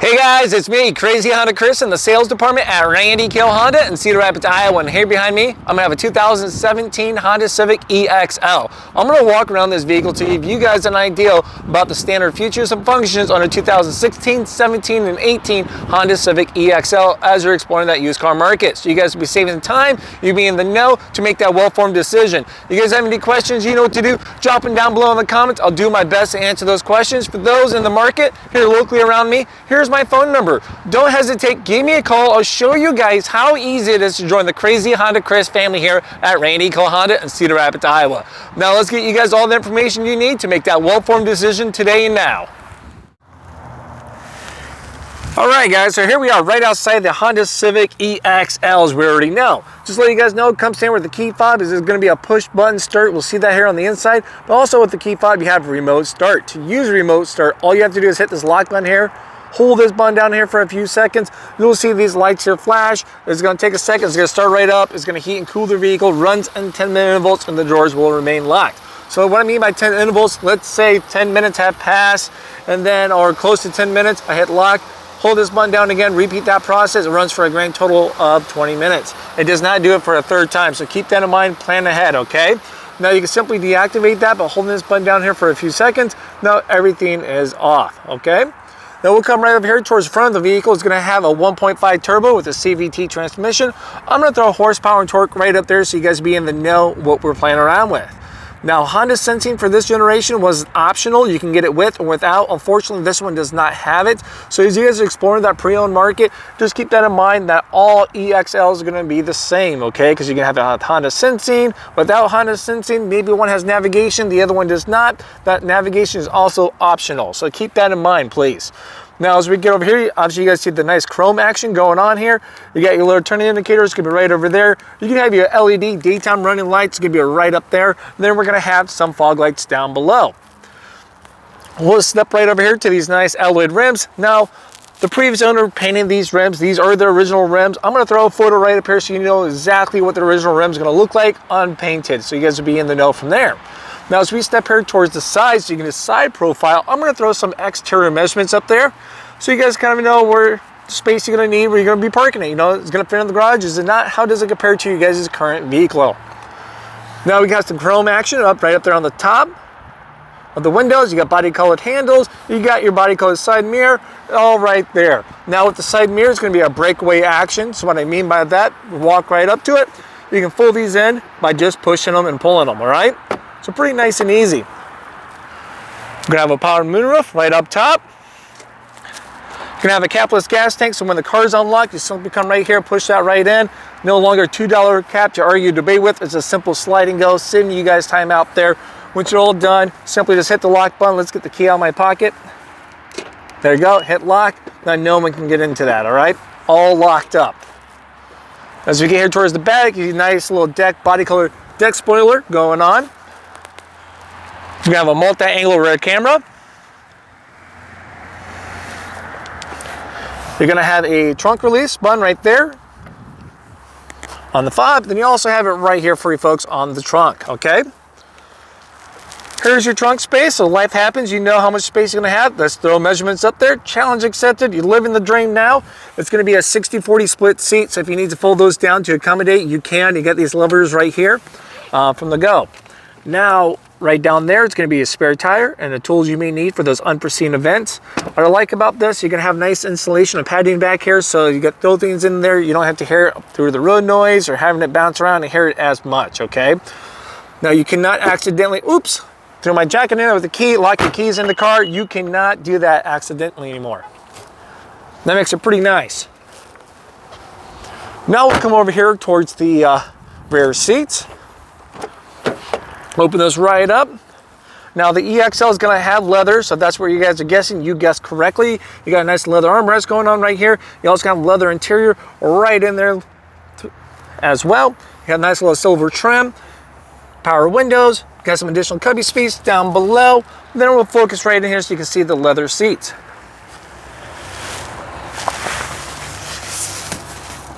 Hey guys, it's me, Crazy Honda Chris in the sales department at Randy Kuehl Honda in Cedar Rapids, Iowa. And here behind me, I'm gonna have a 2017 Honda Civic EX-L. I'm gonna walk around this vehicle to give you guys an idea about the standard features and functions on a 2016, 17, and 18 Honda Civic EX-L as you're exploring that used car market. So you guys will be saving time, you'll be in the know to make that well-formed decision. You guys have any questions, you know what to do, drop them down below in the comments. I'll do my best to answer those questions. For those in the market here locally around me, here's my phone number. Don't hesitate, give me a call. I'll show you guys how easy it is to join the Crazy Honda Chris family here at Randy Kuehl Honda in Cedar Rapids, Iowa. Now let's get you guys all the information you need to make that well-formed decision today and now. Alright guys, so here we are right outside the Honda Civic EX-L, as we already know. Just to let you guys know, it comes standard with the key fob. Is going to be a push button start. We'll see that here on the inside. But also with the key fob, you have a remote start. To use a remote start, all you have to do is hit this lock button here. Hold this button down here for a few seconds. You'll see these lights here flash. It's going to take a second. It's going to start right up. It's going to heat and cool the vehicle. Runs in 10-minute intervals, and the doors will remain locked. So what I mean by 10 intervals, let's say 10 minutes have passed, and then, or close to 10 minutes, I hit lock. Hold this button down again, repeat that process. It runs for a grand total of 20 minutes. It does not do it for a third time, so keep that in mind, plan ahead, okay? Now you can simply deactivate that by holding this button down here for a few seconds. Now everything is off, okay? Now we'll come right up here towards the front of the vehicle. It's gonna have a 1.5 turbo with a CVT transmission. I'm gonna throw horsepower and torque right up there so you guys be in the know what we're playing around with. Now, Honda sensing for this generation was optional. You can get it with or without. Unfortunately, this one does not have it. So as you guys are exploring that pre-owned market, just keep that in mind that all EX-Ls are going to be the same, okay? Because you can have the Honda sensing. Without Honda sensing, maybe one has navigation, the other one does not. That navigation is also optional. So keep that in mind, please. Now, as we get over here, obviously you guys see the nice chrome action going on here. You got your little turning indicator, it's gonna be right over there. You can have your LED daytime running lights, it's gonna be right up there. And then we're gonna have some fog lights down below. We'll step right over here to these nice alloyed rims. Now, the previous owner painted these rims. These are the original rims. I'm gonna throw a photo right up here so you know exactly what the original rim is gonna look like unpainted. So you guys will be in the know from there. Now, as we step here towards the side, so you can get a side profile, I'm gonna throw some exterior measurements up there so you guys kind of know where space you're gonna need, where you're gonna be parking it. You know, it's gonna fit in the garage, is it not? How does it compare to you guys' current vehicle? Now we got some chrome action up right up there on the top of the windows. You got body colored handles, you got your body colored side mirror, all right there. Now with the side mirror, it's gonna be a breakaway action. So what I mean by that, walk right up to it. You can fold these in by just pushing them and pulling them, all right? So pretty nice and easy. We're gonna have a power moonroof right up top. You're gonna have a capless gas tank, so when the car's unlocked, you simply come right here, push that right in. No longer a $2 cap to argue, debate with. It's a simple slide and go, saving you guys time out there. Once you're all done, simply just hit the lock button. Let's get the key out of my pocket. There you go, hit lock. Now no one can get into that, all right? All locked up. As we get here towards the back, you see a nice little deck, body color deck spoiler going on. We have a multi-angle rear camera. You're gonna have a trunk release button right there on the fob. Then you also have it right here for you folks on the trunk, okay? Here's your trunk space, so life happens, you know how much space you're gonna have. Let's throw measurements up there. Challenge accepted. You live in the dream now. It's gonna be a 60-40 split seat, so if you need to fold those down to accommodate, you can. You got these levers right here from the go. Now, right down there, it's going to be a spare tire and the tools you may need for those unforeseen events. What I like about this, you're going to have nice insulation of padding back here, so you got those things in there. You don't have to hear it through the road noise or having it bounce around and hear it as much, okay? Now, you cannot accidentally, oops, throw my jacket in there with the key, lock your keys in the car. You cannot do that accidentally anymore. That makes it pretty nice. Now we'll come over here towards the rear seats. Open those right up. Now the EX-L is going to have leather, so that's where you guys are guessing. You guessed correctly. You got a nice leather armrest going on right here. You also got leather interior right in there as well. You got a nice little silver trim, power windows, got some additional cubby space down below. Then we'll focus right in here so you can see the leather seats.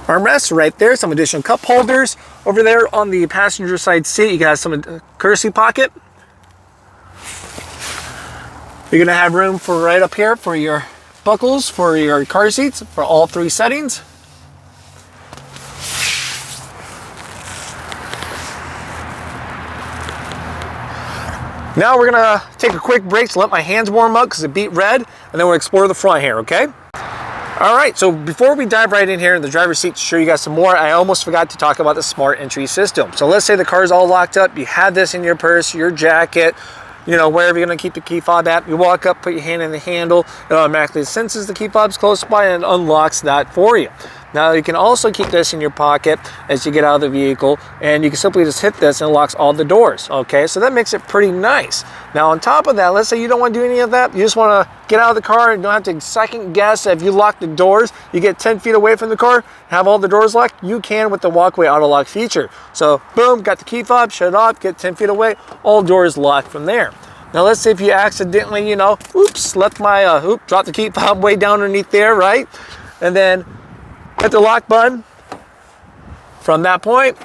Armrests right there, some additional cup holders. Over there on the passenger side seat, you got some courtesy pocket. You're gonna have room for right up here for your buckles for your car seats for all 3 settings. Now we're gonna take a quick break to let my hands warm up because it beat red, and then we'll explore the front here, okay? All right, so before we dive right in here in the driver's seat to show you guys some more, I almost forgot to talk about the smart entry system. So let's say the car's all locked up, you have this in your purse, your jacket, you know, wherever you're gonna keep the key fob at. You walk up, put your hand in the handle, it automatically senses the key fob's close by and unlocks that for you. Now you can also keep this in your pocket as you get out of the vehicle, and you can simply just hit this and it locks all the doors, okay? So that makes it pretty nice. Now on top of that, let's say you don't want to do any of that, you just want to get out of the car and don't have to second guess if you lock the doors, you get 10 feet away from the car, have all the doors locked, you can with the walkway auto lock feature. So boom, got the key fob, shut it off, get 10 feet away, all doors locked from there. Now let's say if you accidentally, you know, oops, left my, drop the key fob way down underneath there, right? And then hit the lock button. From that point,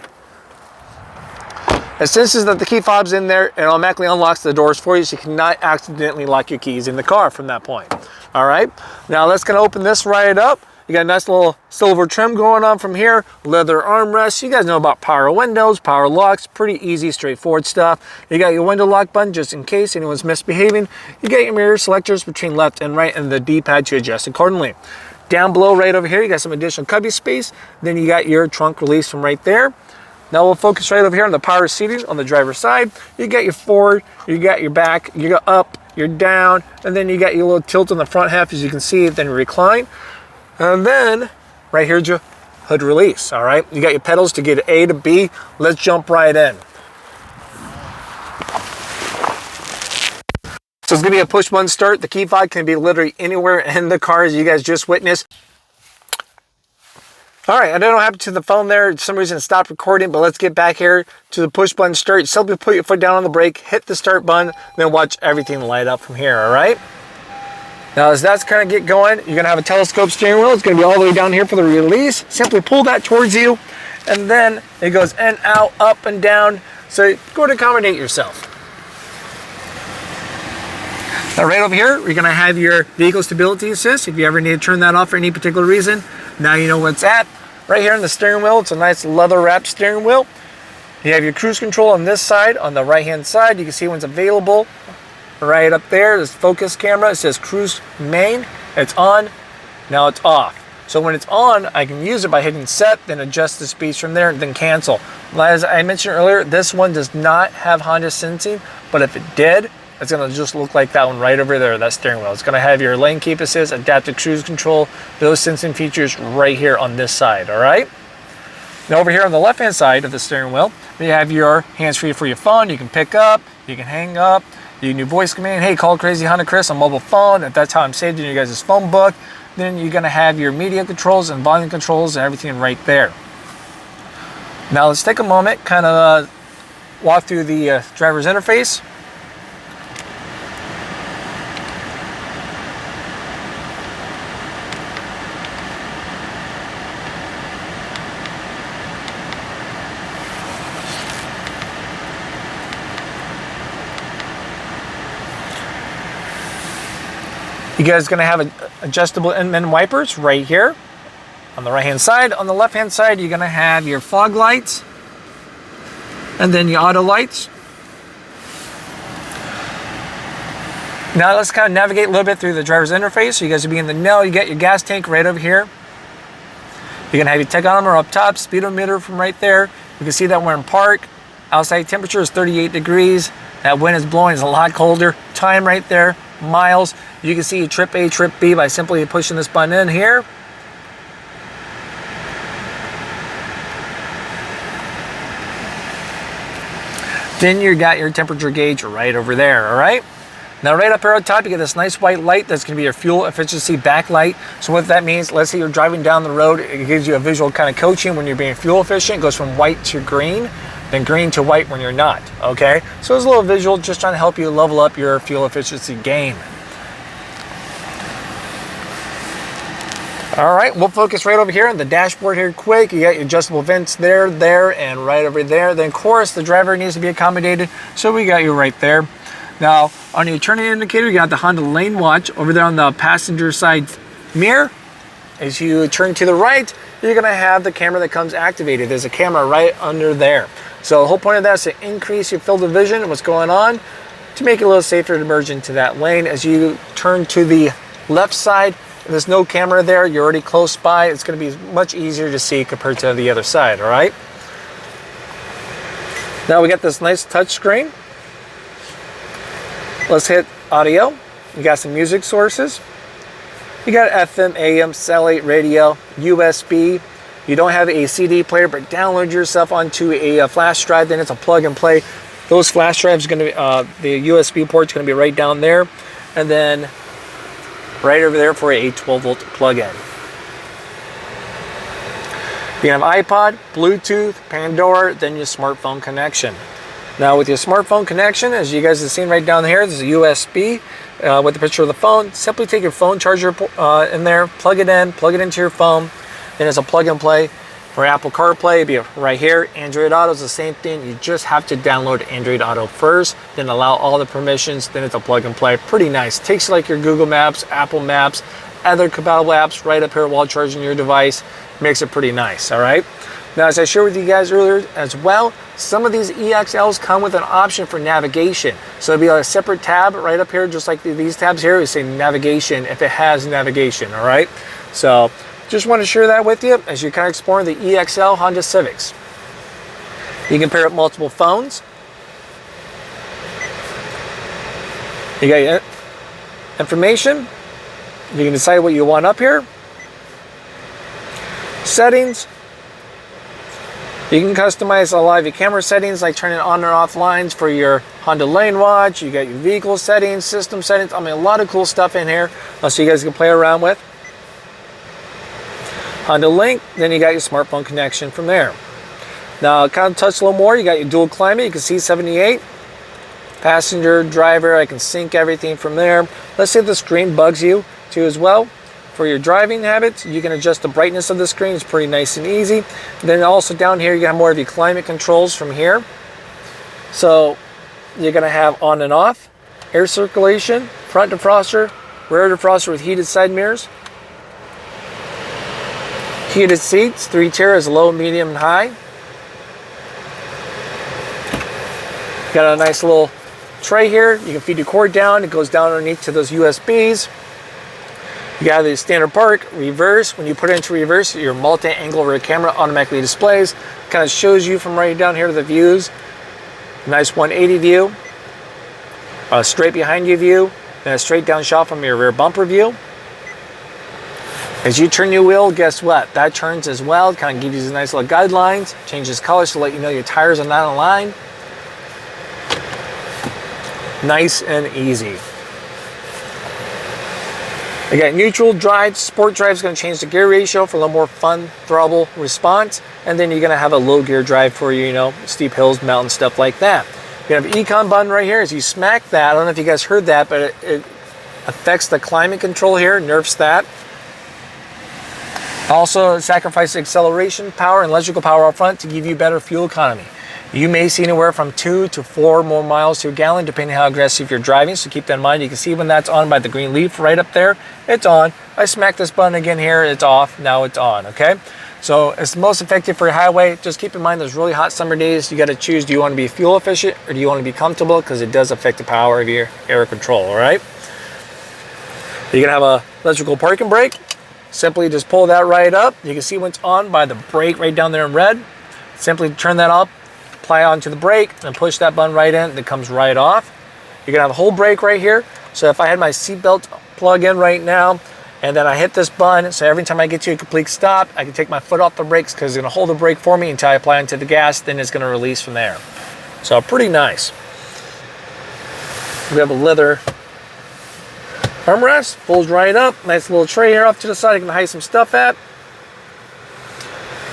it senses that the key fob's in there and automatically unlocks the doors for you, so you cannot accidentally lock your keys in the car from that point. All right, now let's gonna open this right up. You got a nice little silver trim going on from here, leather armrests. You guys know about power windows, power locks, pretty easy, straightforward stuff. You got your window lock button just in case anyone's misbehaving. You got your mirror selectors between left and right and the D-pad to adjust accordingly. Down below right over here, you got some additional cubby space. Then you got your trunk release from right there. Now we'll focus right over here on the power seating on the driver's side. You got your forward, you got your back, you got up, you're down, and then you got your little tilt on the front half as you can see, then recline. And then right here's your hood release, all right? You got your pedals to get A to B. Let's jump right in. So it's gonna be a push button start. The key fob can be literally anywhere in the car as you guys just witnessed. All right, I don't know what happened to the phone there. For some reason it stopped recording, but let's get back here to the push button start. Simply put your foot down on the brake, hit the start button, then watch everything light up from here, all right? Now as that's kind of get going, you're gonna have a telescope steering wheel. It's gonna be all the way down here for the release. Simply pull that towards you, and then it goes in, out, up, and down. So go to accommodate yourself. Now right over here, you're gonna have your vehicle stability assist. If you ever need to turn that off for any particular reason, now you know where it's at. Right here on the steering wheel, it's a nice leather wrapped steering wheel. You have your cruise control on this side. On the right hand side, you can see when it's available. Right up there, this focus camera, it says cruise main. It's on, now it's off. So when it's on, I can use it by hitting set, then adjust the speeds from there, then cancel. As I mentioned earlier, this one does not have Honda sensing, but if it did, it's gonna just look like that one right over there, that steering wheel. It's gonna have your lane keep assist, adaptive cruise control, those sensing features right here on this side, all right? Now over here on the left-hand side of the steering wheel, you have your hands-free for your phone. You can pick up, you can hang up, you can do voice command, hey, call Crazy Honda Chris on mobile phone. If that's how I'm saved in your guys' phone book, then you're gonna have your media controls and volume controls and everything right there. Now let's take a moment, kind of walk through the driver's interface. You guys are going to have adjustable end wipers right here on the right hand side. On the left hand side, you're going to have your fog lights and then your auto lights. Now let's kind of navigate a little bit through the driver's interface so you guys will be in the know. You got your gas tank right over here. You're going to have your tachometer up top, speedometer from right there. You can see that we're in park. Outside temperature is 38 degrees. That wind is blowing, it's a lot colder. Time right there, miles. You can see your trip A, trip B by simply pushing this button in here. Then you got your temperature gauge right over there, all right? Now right up here on top, you get this nice white light that's gonna be your fuel efficiency backlight. So what that means, let's say you're driving down the road, it gives you a visual kind of coaching when you're being fuel efficient. It goes from white to green, then green to white when you're not, okay? So it's a little visual, just trying to help you level up your fuel efficiency game. All right, we'll focus right over here on the dashboard here quick. You got your adjustable vents there, and right over there. Then of course, the driver needs to be accommodated, so we got you right there. Now, on your turning indicator, you got the Honda Lane Watch over there on the passenger side mirror. As you turn to the right, you're gonna have the camera that comes activated. There's a camera right under there. So the whole point of that is to increase your field of vision and what's going on, to make it a little safer to merge into that lane. As you turn to the left side, if there's no camera there, you're already close by, it's gonna be much easier to see compared to the other side, all right? Now we got this nice touch screen. Let's hit audio. You got some music sources. You got FM, AM, satellite radio, USB. You don't have a CD player, but download yourself onto a flash drive, then it's a plug and play. Those flash drives are going to be, the USB port's going to be right down there, and then right over there for a 12-volt plug-in. You have iPod, Bluetooth, Pandora, then your smartphone connection. Now with your smartphone connection, as you guys have seen right down here, there's a USB with the picture of the phone. Simply take your phone charger in there, plug it into your phone. Then it's a plug and play. For Apple Carplay, it'd be right here. Android Auto is the same thing. You just have to download Android Auto first, then allow all the permissions, then it's a plug and play. Pretty nice. Takes like your Google Maps, Apple Maps, other compatible apps right up here while charging your device. Makes it pretty nice, all right? Now, as I shared with you guys earlier as well, some of these EX-Ls come with an option for navigation. So it'll be a separate tab right up here, just like these tabs here. We say navigation if it has navigation, all right? So just want to share that with you as you're kind of exploring the EX-L Honda Civics. You can pair up multiple phones. You got your information. You can decide what you want up here. Settings. You can customize a lot of your camera settings, like turning on or off lines for your Honda Lane Watch. You got your vehicle settings, system settings. I mean, a lot of cool stuff in here so you guys can play around with. Honda Link, then you got your smartphone connection from there. Now, kind of touch a little more. You got your dual climate. You can see 78. Passenger, driver, I can sync everything from there. Let's say the screen bugs you too as well. For your driving habits, you can adjust the brightness of the screen. It's pretty nice and easy. Then also down here, you have more of your climate controls from here. So you're gonna have on and off, air circulation, front defroster, rear defroster with heated side mirrors, heated seats, 3 tiers, low, medium, and high. Got a nice little tray here. You can feed your cord down. It goes down underneath to those USBs. You got the standard park, reverse. When you put it into reverse, your multi-angle rear camera automatically displays. Kind of shows you from right down here to the views. Nice 180 view. A straight behind you view. Then a straight down shot from your rear bumper view. As you turn your wheel, guess what? That turns as well. Kind of gives you these nice little guidelines. Changes colors to let you know your tires are not aligned. Nice and easy. Again, neutral drive, sport drive is going to change the gear ratio for a little more fun, throttable response. And then you're going to have a low gear drive for you know, steep hills, mountains, stuff like that. You have an econ button right here. As you smack that, I don't know if you guys heard that, but it affects the climate control here, nerfs that. Also, sacrifice acceleration power and electrical power up front to give you better fuel economy. You may see anywhere from 2 to 4 more miles to a gallon, depending on how aggressive you're driving. So keep that in mind. You can see when that's on by the green leaf right up there. It's on. I smack this button again here. It's off. Now it's on. Okay. So it's most effective for your highway. Just keep in mind those really hot summer days. You got to choose. Do you want to be fuel efficient or do you want to be comfortable? Because it does affect the power of your air control. All right. You're gonna have a electrical parking brake. Simply just pull that right up. You can see when it's on by the brake right down there in red. Simply turn that up. Apply onto the brake and push that button right in, it comes right off. You're gonna have a whole brake right here. So if I had my seatbelt plug in right now and then I hit this button, so every time I get to a complete stop, I can take my foot off the brakes because it's gonna hold the brake for me until I apply onto the gas, then it's gonna release from there. So pretty nice. We have a leather armrest, folds right up, nice little tray here off to the side you can hide some stuff at.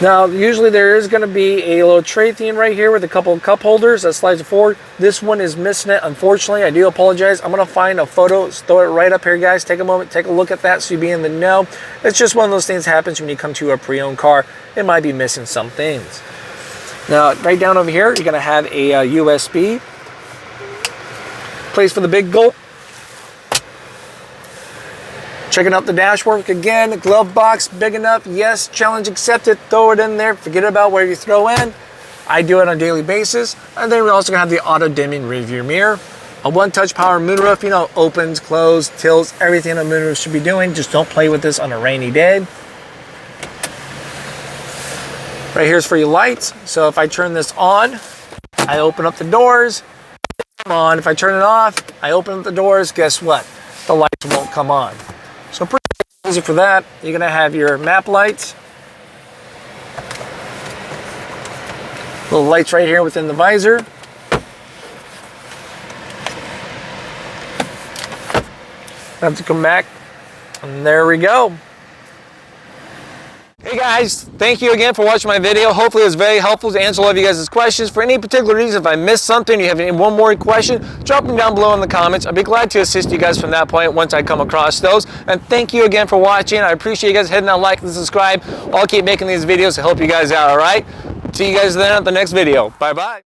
Now, usually there is going to be a little tray theme right here with a couple of cup holders that slides forward. This one is missing it, unfortunately. I do apologize. I'm going to find a photo, throw it right up here, guys. Take a moment, take a look at that so you be in the know. It's just one of those things that happens when you come to a pre-owned car. It might be missing some things. Now, right down over here, you're going to have a USB. place for the big gulp. Checking out the dashboard again, glove box, big enough, yes, challenge accepted, throw it in there, forget about where you throw in. I do it on a daily basis. And then we're also gonna have the auto dimming rear view mirror. A one-touch power moonroof, you know, opens, closes, tilts, everything a moonroof should be doing. Just don't play with this on a rainy day. Right here's for your lights. So if I turn this on, I open up the doors, come on. If I turn it off, I open up the doors, guess what? The lights won't come on. So pretty easy for that. You're gonna have your map lights. Little lights right here within the visor. I have to come back, and there we go. Hey guys, thank you again for watching my video. Hopefully it was very helpful to answer all of you guys' questions. For any particular reason, if I missed something, you have one more question, drop them down below in the comments. I'd be glad to assist you guys from that point once I come across those. And thank you again for watching. I appreciate you guys hitting that like and subscribe. I'll keep making these videos to help you guys out, all right? See you guys then at the next video. Bye-bye.